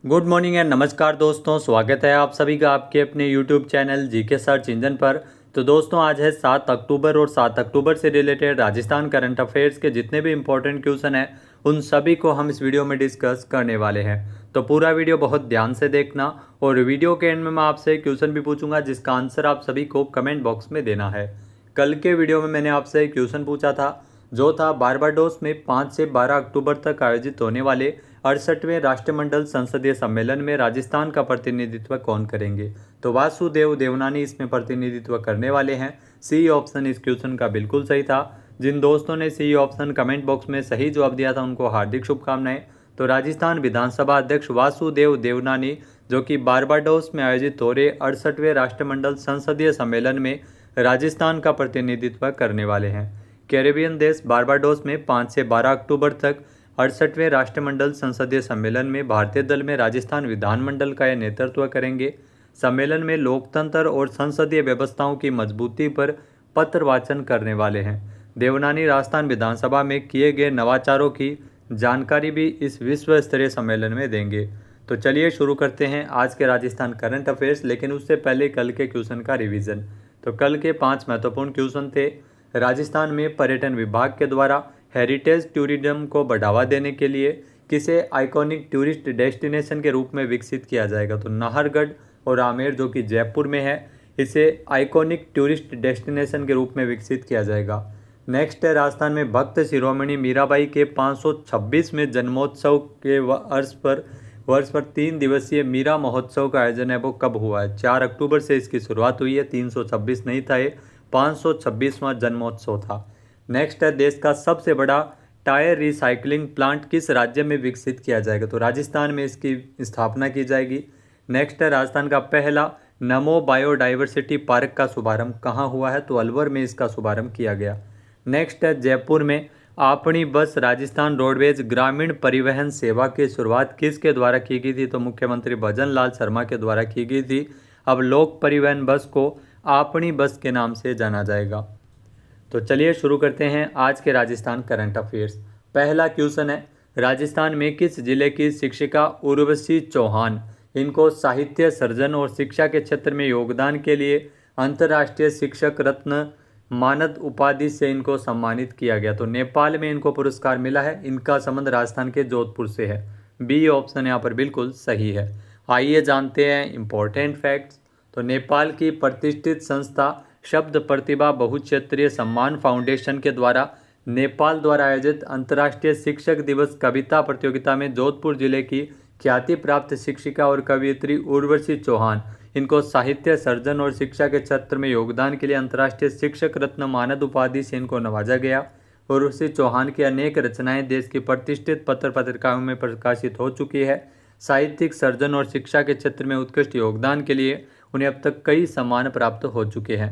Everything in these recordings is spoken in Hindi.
गुड मॉर्निंग एंड नमस्कार दोस्तों, स्वागत है आप सभी का आपके अपने YouTube channel GK search engine पर। तो दोस्तों आज है 7 अक्टूबर और 7 अक्टूबर से रिलेटेड राजस्थान करंट अफेयर्स के जितने भी इंपॉर्टेंट क्वेश्चन हैं उन सभी को हम इस वीडियो में डिस्कस करने वाले हैं। तो पूरा वीडियो बहुत ध्यान से देखना और वीडियो के एंड में मैं आपसे क्वेश्चन भी पूछूंगा जिसका आंसर आप सभी को कमेंट बॉक्स में देना है। कल के वीडियो में मैंने आपसे क्वेश्चन पूछा था जो था बारबाडोस में 5 से 12 अक्टूबर तक आयोजित होने वाले 68वें राष्ट्रमंडल संसदीय सम्मेलन में राजस्थान का प्रतिनिधित्व कौन करेंगे। तो वासुदेव देवनानी इसमें प्रतिनिधित्व करने वाले हैं। सी ऑप्शन इस क्वेश्चन का बिल्कुल सही था। जिन दोस्तों ने सी ऑप्शन कमेंट बॉक्स में सही जवाब दिया था उनको हार्दिक शुभकामनाएं। तो राजस्थान विधानसभा अध्यक्ष वासुदेव देवनानी जो कि बारबाडोस में आयोजित हो रहे 68वें राष्ट्रमंडल संसदीय सम्मेलन में राजस्थान का प्रतिनिधित्व करने वाले हैं। कैरेबियन देश बारबाडोस में 5 से 12 अक्टूबर तक 68वें राष्ट्रमंडल संसदीय सम्मेलन में भारतीय दल में राजस्थान विधानमंडल का यह नेतृत्व करेंगे। सम्मेलन में लोकतंत्र और संसदीय व्यवस्थाओं की मजबूती पर पत्र वाचन करने वाले हैं। देवनानी राजस्थान विधानसभा में किए गए नवाचारों की जानकारी भी इस विश्व स्तरीय सम्मेलन में देंगे। तो चलिए शुरू करते हैं आज के राजस्थान करंट अफेयर्स, लेकिन उससे पहले कल के क्वेश्चन का रिवीजन। तो कल के 5 महत्वपूर्ण क्वेश्चन थे। राजस्थान में पर्यटन विभाग के द्वारा हेरिटेज टूरिज्म को बढ़ावा देने के लिए किसे आइकॉनिक टूरिस्ट डेस्टिनेशन के रूप में विकसित किया जाएगा। तो नाहरगढ़ और आमेर जो कि जयपुर में है इसे आइकॉनिक टूरिस्ट डेस्टिनेशन के रूप में विकसित किया जाएगा। नेक्स्ट है राजस्थान में भक्त शिरोमणि मीराबाई के 526वें जन्मोत्सव के वर्ष पर 3 दिवसीय मीरा महोत्सव का आयोजन है वो कब हुआ है। 4 अक्टूबर से इसकी शुरुआत हुई है। 326 नहीं था, ये 526वां जन्मोत्सव था। नेक्स्ट है देश का सबसे बड़ा टायर रिसाइकलिंग प्लांट किस राज्य में विकसित किया जाएगा। तो राजस्थान में इसकी स्थापना की जाएगी। नेक्स्ट है राजस्थान का पहला नमो बायोडाइवर्सिटी पार्क का शुभारंभ कहाँ हुआ है। तो अलवर में इसका शुभारंभ किया गया। नेक्स्ट है जयपुर में अपनी बस राजस्थान रोडवेज ग्रामीण परिवहन सेवा की शुरुआत किसके द्वारा की गई थी। तो मुख्यमंत्री भजन लाल शर्मा के द्वारा की गई थी। अब लोक परिवहन बस को अपनी बस के नाम से जाना जाएगा। तो चलिए शुरू करते हैं आज के राजस्थान करंट अफेयर्स। पहला क्वेश्चन है राजस्थान में किस जिले की शिक्षिका उर्वशी चौहान इनको साहित्य सर्जन और शिक्षा के क्षेत्र में योगदान के लिए अंतर्राष्ट्रीय शिक्षक रत्न मानद उपाधि से इनको सम्मानित किया गया। तो नेपाल में इनको पुरस्कार मिला है। इनका संबंध राजस्थान के जोधपुर से है। बी ऑप्शन यहाँ पर बिल्कुल सही है। आइए जानते हैं इंपॉर्टेंट फैक्ट्स। तो नेपाल की प्रतिष्ठित संस्था शब्द प्रतिभा बहुक्षेत्रीय सम्मान फाउंडेशन के द्वारा नेपाल द्वारा आयोजित अंतर्राष्ट्रीय शिक्षक दिवस कविता प्रतियोगिता में जोधपुर जिले की ख्याति प्राप्त शिक्षिका और कवयित्री उर्वशी चौहान इनको साहित्य सर्जन और शिक्षा के क्षेत्र में योगदान के लिए अंतर्राष्ट्रीय शिक्षक रत्न मानद उपाधि से इनको नवाजा गया। उर्वशी चौहान की अनेक रचनाएं देश की प्रतिष्ठित पत्र पत्रिकाओं में प्रकाशित हो चुकी है। साहित्यिक सर्जन और शिक्षा के क्षेत्र में उत्कृष्ट योगदान के लिए उन्हें अब तक कई सम्मान प्राप्त हो चुके हैं।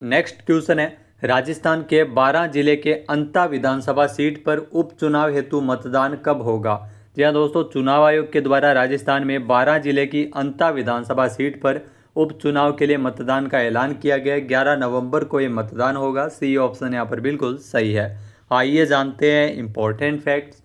नेक्स्ट क्वेश्चन है राजस्थान के 12 जिले के अंता विधानसभा सीट पर उपचुनाव हेतु मतदान कब होगा। जी हाँ दोस्तों, चुनाव आयोग के द्वारा राजस्थान में 12 जिले की अंता विधानसभा सीट पर उपचुनाव के लिए मतदान का ऐलान किया गया। 11 नवंबर को ये मतदान होगा। सी ऑप्शन यहाँ पर बिल्कुल सही है। आइए जानते हैं इंपॉर्टेंट फैक्ट्स।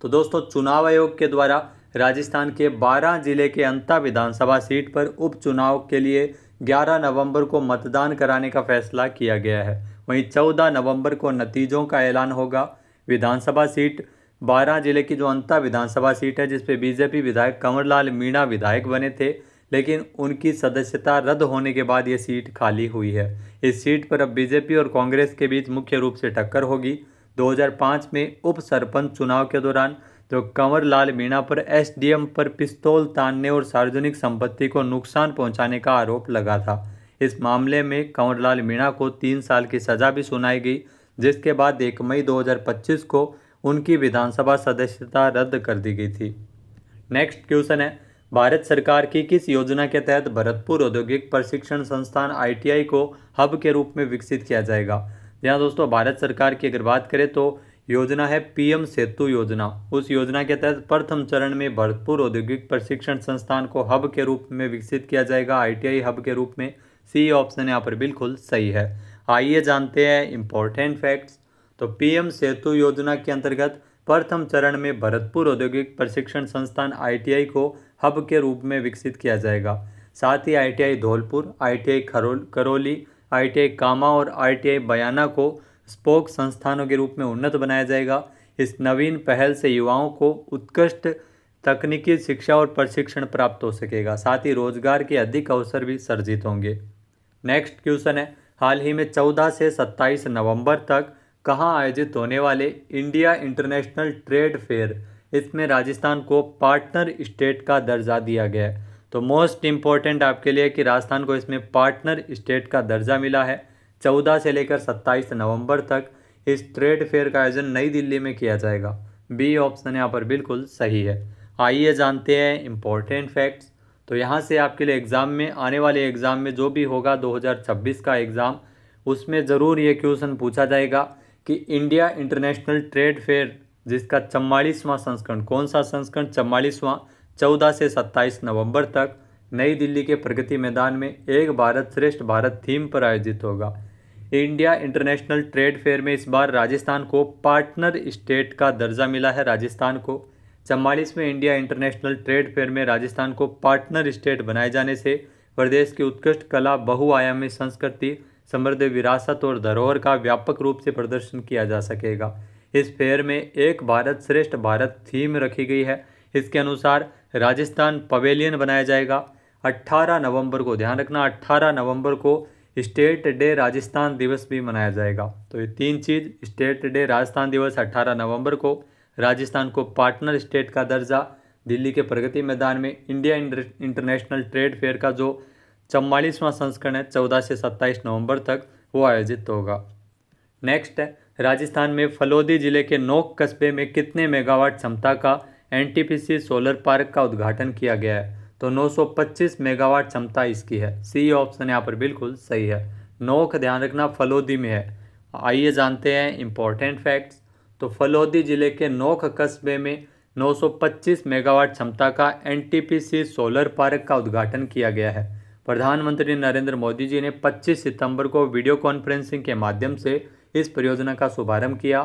तो दोस्तों चुनाव आयोग के द्वारा राजस्थान के 12 जिले के अंता विधानसभा सीट पर उपचुनाव के लिए 11 नवंबर को मतदान कराने का फैसला किया गया है। वहीं 14 नवंबर को नतीजों का ऐलान होगा। विधानसभा सीट 12 जिले की जो अंता विधानसभा सीट है जिसपे बीजेपी विधायक कंवरलाल मीणा विधायक बने थे, लेकिन उनकी सदस्यता रद्द होने के बाद ये सीट खाली हुई है। इस सीट पर अब बीजेपी और कांग्रेस के बीच मुख्य रूप से टक्कर होगी। 2005 में उप सरपंच चुनाव के दौरान जो कंवरलाल मीणा पर एसडीएम पर पिस्तौल तानने और सार्वजनिक संपत्ति को नुकसान पहुंचाने का आरोप लगा था। इस मामले में कंवरलाल मीणा को 3 साल की सजा भी सुनाई गई, जिसके बाद 1 मई 2025 को उनकी विधानसभा सदस्यता रद्द कर दी गई थी। नेक्स्ट क्वेश्चन है भारत सरकार की किस योजना के तहत भरतपुर औद्योगिक प्रशिक्षण संस्थान आईटीआई को हब के रूप में विकसित किया जाएगा। यहाँ दोस्तों भारत सरकार की अगर बात करें तो योजना है पीएम सेतु योजना। उस योजना के तहत प्रथम चरण में भरतपुर औद्योगिक प्रशिक्षण संस्थान को हब के रूप में विकसित किया जाएगा, आईटीआई हब के रूप में। सी ऑप्शन यहाँ पर बिल्कुल सही है। आइए जानते हैं इंपॉर्टेंट फैक्ट्स। तो पीएम सेतु योजना के अंतर्गत प्रथम चरण में भरतपुर औद्योगिक प्रशिक्षण संस्थान ITI को हब के रूप में विकसित किया जाएगा। साथ ही ITI Dholpur, ITI Karauli, ITI कामा और ITI बयाना को स्पोक संस्थानों के रूप में उन्नत बनाया जाएगा। इस नवीन पहल से युवाओं को उत्कृष्ट तकनीकी शिक्षा और प्रशिक्षण प्राप्त हो सकेगा। साथ ही रोजगार के अधिक अवसर भी सर्जित होंगे। नेक्स्ट क्वेश्चन है, हाल ही में 14 से 27 नवंबर तक कहाँ आयोजित होने वाले इंडिया इंटरनेशनल ट्रेड फेयर, इसमें राजस्थान को पार्टनर स्टेट का दर्जा दिया गया है। तो मोस्ट इम्पॉर्टेंट आपके लिए कि राजस्थान को इसमें पार्टनर स्टेट का दर्जा मिला है। 14 से लेकर 27 नवंबर तक इस ट्रेड फेयर का आयोजन नई दिल्ली में किया जाएगा। बी ऑप्शन यहाँ पर बिल्कुल सही है। आइए जानते हैं इम्पोर्टेंट फैक्ट्स। तो यहाँ से आपके लिए एग्ज़ाम में, आने वाले एग्ज़ाम में जो भी होगा 2026 का एग्ज़ाम, उसमें ज़रूर ये क्वेश्चन पूछा जाएगा कि इंडिया इंटरनेशनल ट्रेड फेयर जिसका 44वां संस्करण, कौन सा संस्करण, 44वां, 14 से 27 नवंबर तक नई दिल्ली के प्रगति मैदान में एक भारत श्रेष्ठ भारत थीम पर आयोजित होगा। इंडिया इंटरनेशनल ट्रेड फेयर में इस बार राजस्थान को पार्टनर स्टेट का दर्जा मिला है। राजस्थान को 44वें इंडिया इंटरनेशनल ट्रेड फेयर में राजस्थान को पार्टनर स्टेट बनाए जाने से प्रदेश की उत्कृष्ट कला, बहुआयामी संस्कृति, समृद्ध विरासत और धरोहर का व्यापक रूप से प्रदर्शन किया जा सकेगा। इस फेयर में एक भारत श्रेष्ठ भारत थीम रखी गई है। इसके अनुसार राजस्थान पवेलियन बनाया जाएगा। 18 नवंबर को, ध्यान रखना, 18 नवंबर को स्टेट डे राजस्थान दिवस भी मनाया जाएगा। तो ये तीन चीज़, स्टेट डे, राजस्थान दिवस, 18 नवंबर को राजस्थान को पार्टनर स्टेट का दर्जा, दिल्ली के प्रगति मैदान में इंडिया इंटरनेशनल ट्रेड फेयर का जो 44वां संस्करण है 14 से 27 नवंबर तक वो आयोजित होगा। नेक्स्ट है, राजस्थान में फलोदी जिले के नोक कस्बे में कितने मेगावाट क्षमता का NTPC सोलर पार्क का उद्घाटन किया गया है? तो 925 मेगावाट क्षमता इसकी है। सी ऑप्शन यहाँ पर बिल्कुल सही है। नोक, ध्यान रखना, फलोदी में है। आइए जानते हैं इम्पोर्टेंट फैक्ट्स। तो फलोदी जिले के नोक कस्बे में 925 मेगावाट क्षमता का NTPC सोलर पार्क का उद्घाटन किया गया है। प्रधानमंत्री नरेंद्र मोदी जी ने 25 सितंबर को वीडियो कॉन्फ्रेंसिंग के माध्यम से इस परियोजना का शुभारंभ किया।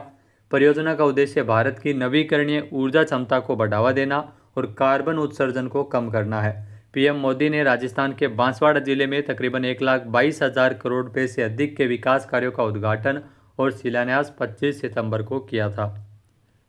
परियोजना का उद्देश्य भारत की नवीकरणीय ऊर्जा क्षमता को बढ़ावा देना और कार्बन उत्सर्जन को कम करना है। PM मोदी ने राजस्थान के बांसवाड़ा जिले में तकरीबन 1,22,000 करोड़ रुपये से अधिक के विकास कार्यों का उद्घाटन और शिलान्यास 25 सितंबर को किया था।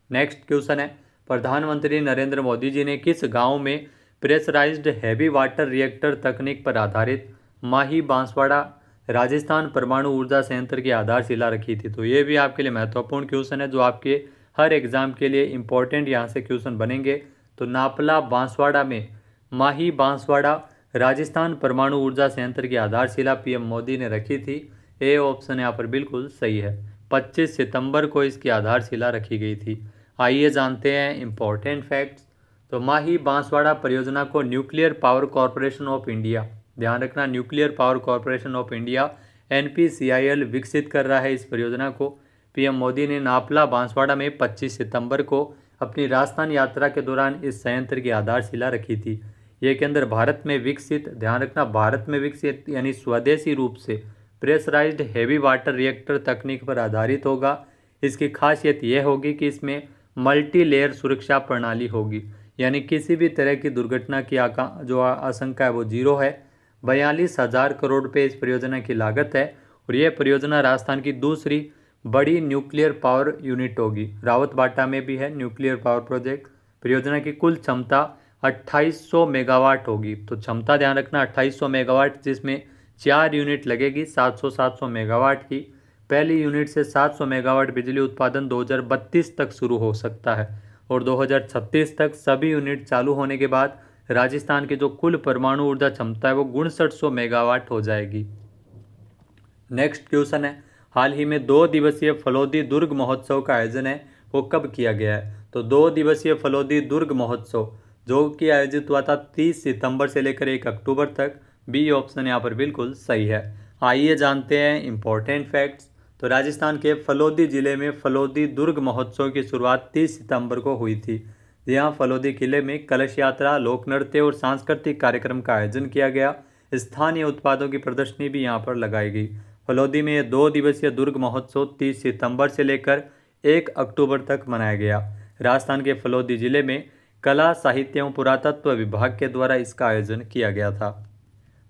नेक्स्ट क्वेश्चन है, प्रधानमंत्री नरेंद्र मोदी जी ने किस गांव में प्रेशराइज्ड हैवी वाटर रिएक्टर तकनीक पर आधारित माही बांसवाड़ा राजस्थान परमाणु ऊर्जा संयंत्र की आधारशिला रखी थी? तो ये भी आपके लिए महत्वपूर्ण क्वेश्चन है जो आपके हर एग्जाम के लिए इंपॉर्टेंट यहाँ से क्वेश्चन बनेंगे। तो नापला बांसवाड़ा में माही बांसवाड़ा राजस्थान परमाणु ऊर्जा संयंत्र की आधारशिला PM मोदी ने रखी थी। ए ऑप्शन यहाँ पर बिल्कुल सही है। 25 सितंबर को इसकी आधारशिला रखी गई थी। आइए जानते हैं इम्पोर्टेंट फैक्ट्स। तो माही बांसवाड़ा परियोजना को nuclear power corporation of India, ध्यान रखना, nuclear power corporation of India NPCIL विकसित कर रहा है। इस परियोजना को PM मोदी ने नापला बांसवाड़ा में 25 सितंबर को अपनी राजस्थान यात्रा के दौरान इस संयंत्र की आधारशिला रखी थी। ये केंद्र भारत में विकसित, ध्यान रखना, भारत में विकसित यानी स्वदेशी रूप से प्रेशराइज्ड हैवी वाटर रिएक्टर तकनीक पर आधारित होगा। इसकी खासियत यह होगी कि इसमें मल्टी लेयर सुरक्षा प्रणाली होगी, यानी किसी भी तरह की दुर्घटना की जो आशंका है वो जीरो है। 42,000 करोड़ रुपये इस परियोजना की लागत है और यह परियोजना राजस्थान की दूसरी बड़ी न्यूक्लियर पावर यूनिट होगी। रावतबाटा में भी है न्यूक्लियर पावर प्रोजेक्ट। परियोजना की कुल क्षमता 2800 मेगावाट होगी। तो क्षमता ध्यान रखना 2800 मेगावाट, जिसमें 4 यूनिट लगेगी 700 मेगावाट की। पहली यूनिट से 700 मेगावाट बिजली उत्पादन 2032 तक शुरू हो सकता है और 2036 तक सभी यूनिट चालू होने के बाद राजस्थान की जो कुल परमाणु ऊर्जा क्षमता है वो 6900 मेगावाट हो जाएगी। नेक्स्ट क्वेश्चन है, हाल ही में 2 दिवसीय फलोदी दुर्ग महोत्सव का आयोजन है वो कब किया गया है? तो 2 दिवसीय फलोदी दुर्ग महोत्सव जो कि आयोजित हुआ था 30 सितंबर से लेकर 1 अक्टूबर तक। बी ऑप्शन यहाँ पर बिल्कुल सही है। आइए जानते हैं इम्पोर्टेंट फैक्ट्स। तो राजस्थान के फलोदी जिले में फलोदी दुर्ग महोत्सव की शुरुआत 30 सितंबर को हुई थी। यहाँ फलोदी किले में कलश यात्रा, लोक नृत्य और सांस्कृतिक कार्यक्रम का आयोजन किया गया। स्थानीय उत्पादों की प्रदर्शनी भी यहाँ पर लगाई गई। फलोदी में 2 दिवसीय दुर्ग महोत्सव 30 सितंबर से लेकर 1 अक्टूबर तक मनाया गया। राजस्थान के फलोदी जिले में कला साहित्य एवं पुरातत्व विभाग के द्वारा इसका आयोजन किया गया था।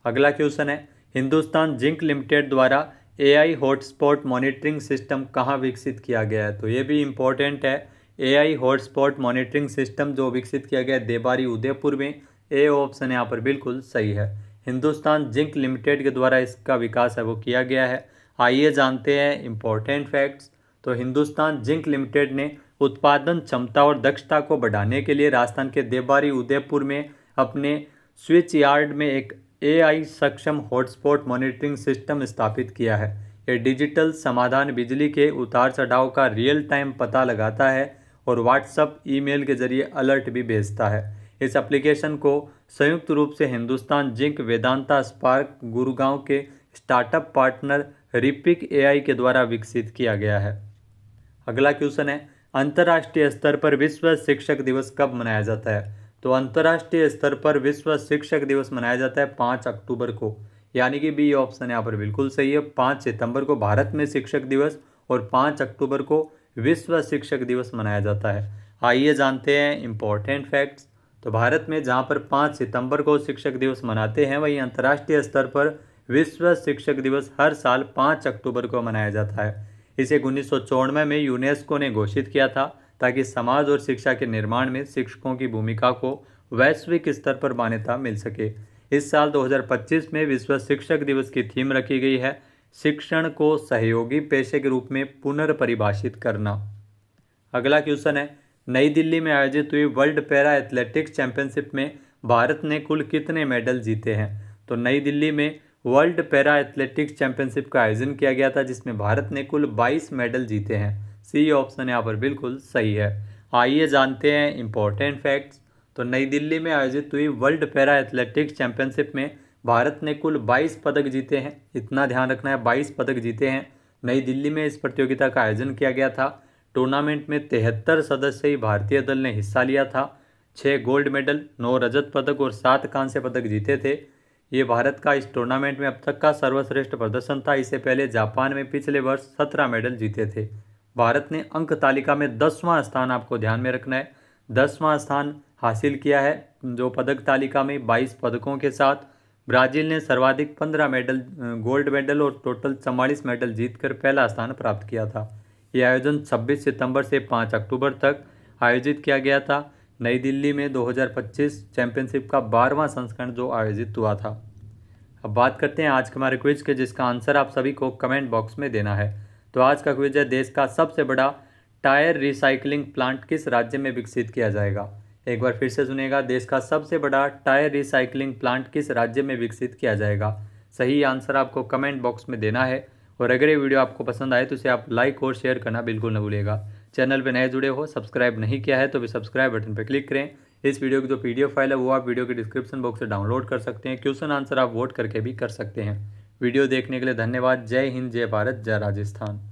अगला क्वेश्चन है, हिंदुस्तान जिंक लिमिटेड द्वारा AI हॉटस्पॉट मॉनिटरिंग सिस्टम कहाँ विकसित किया गया है? तो ये भी इम्पोर्टेंट है। AI हॉटस्पॉट मॉनिटरिंग सिस्टम जो विकसित किया गया है देबारी उदयपुर में, ए ऑप्शन यहाँ पर बिल्कुल सही है। हिंदुस्तान जिंक लिमिटेड के द्वारा इसका विकास है वो किया गया है। आइए जानते हैं इम्पोर्टेंट फैक्ट्स। तो हिंदुस्तान जिंक लिमिटेड ने उत्पादन क्षमता और दक्षता को बढ़ाने के लिए राजस्थान के देबारी उदयपुर में अपने स्विच यार्ड में एक AI सक्षम हॉटस्पॉट मॉनिटरिंग सिस्टम स्थापित किया है। यह डिजिटल समाधान बिजली के उतार चढ़ाव का रियल टाइम पता लगाता है और व्हाट्सएप ईमेल के जरिए अलर्ट भी भेजता है। इस एप्लीकेशन को संयुक्त रूप से हिंदुस्तान जिंक, वेदांता स्पार्क, गुरुगांव के स्टार्टअप पार्टनर रिपिक AI के द्वारा विकसित किया गया है। अगला क्वेश्चन है, अंतर्राष्ट्रीय स्तर पर विश्व शिक्षक दिवस कब मनाया जाता है? तो अंतर्राष्ट्रीय स्तर पर विश्व शिक्षक दिवस मनाया जाता है 5 अक्टूबर को, यानी कि बी ऑप्शन यहाँ पर बिल्कुल सही है। 5 सितंबर को भारत में शिक्षक दिवस और 5 अक्टूबर को विश्व शिक्षक दिवस मनाया जाता है। आइए जानते हैं इम्पोर्टेंट फैक्ट्स। तो भारत में जहाँ पर 5 सितंबर को शिक्षक दिवस मनाते हैं, वहीं अंतर्राष्ट्रीय स्तर पर विश्व शिक्षक दिवस हर साल 5 अक्टूबर को मनाया जाता है। इसे 1994 में यूनेस्को ने घोषित किया था ताकि समाज और शिक्षा के निर्माण में शिक्षकों की भूमिका को वैश्विक स्तर पर मान्यता मिल सके। इस साल 2025 में विश्व शिक्षक दिवस की थीम रखी गई है, शिक्षण को सहयोगी पेशे के रूप में पुनर्परिभाषित करना। अगला क्वेश्चन है, नई दिल्ली में आयोजित हुई वर्ल्ड पैरा एथलेटिक्स चैंपियनशिप में भारत ने कुल कितने मेडल जीते हैं? तो नई दिल्ली में वर्ल्ड पैरा एथलेटिक्स चैंपियनशिप का आयोजन किया गया था जिसमें भारत ने कुल 22 मेडल जीते हैं। सी ऑप्शन यहाँ पर बिल्कुल सही है। आइए जानते हैं इम्पोर्टेंट फैक्ट्स। तो नई दिल्ली में आयोजित हुई वर्ल्ड पैरा एथलेटिक्स चैंपियनशिप में भारत ने कुल 22 पदक जीते हैं। इतना ध्यान रखना है, 22 पदक जीते हैं। नई दिल्ली में इस प्रतियोगिता का आयोजन किया गया था। टूर्नामेंट में 73 सदस्यीय भारतीय दल ने हिस्सा लिया था। 6 गोल्ड मेडल, 9 रजत पदक और 7 कांस्य पदक जीते थे। ये भारत का इस टूर्नामेंट में अब तक का सर्वश्रेष्ठ प्रदर्शन था। इससे पहले जापान में पिछले वर्ष 17 मेडल जीते थे। भारत ने अंक तालिका में 10वां स्थान, आपको ध्यान में रखना है, 10वां स्थान हासिल किया है जो पदक तालिका में 22 पदकों के साथ। ब्राज़ील ने सर्वाधिक 15 मेडल, गोल्ड मेडल और टोटल 44 मेडल जीतकर पहला स्थान प्राप्त किया था। यह आयोजन 26 सितंबर से 5 अक्टूबर तक आयोजित किया गया था। नई दिल्ली में 2025 चैंपियनशिप का 12वां संस्करण जो आयोजित हुआ था। अब बात करते हैं आज के हमारे क्विज के, जिसका आंसर आप सभी को कमेंट बॉक्स में देना है। तो आज का क्विज है, देश का सबसे बड़ा टायर रिसाइकलिंग प्लांट किस राज्य में विकसित किया जाएगा? एक बार फिर से सुनिएगा, देश का सबसे बड़ा टायर रिसाइकलिंग प्लांट किस राज्य में विकसित किया जाएगा? सही आंसर आपको कमेंट बॉक्स में देना है। और अगर ये वीडियो आपको पसंद आए तो इसे आप लाइक और शेयर करना बिल्कुल न भूलिएगा। चैनल पर नए जुड़े हो, सब्सक्राइब नहीं किया है तो भी सब्सक्राइब बटन पर क्लिक करें। इस वीडियो की जो PDF फाइल है वो आप वीडियो के डिस्क्रिप्शन बॉक्स से डाउनलोड कर सकते हैं। क्वेश्चन आंसर आप वोट करके भी कर सकते हैं। वीडियो देखने के लिए धन्यवाद। जय हिंद, जय भारत, जय राजस्थान।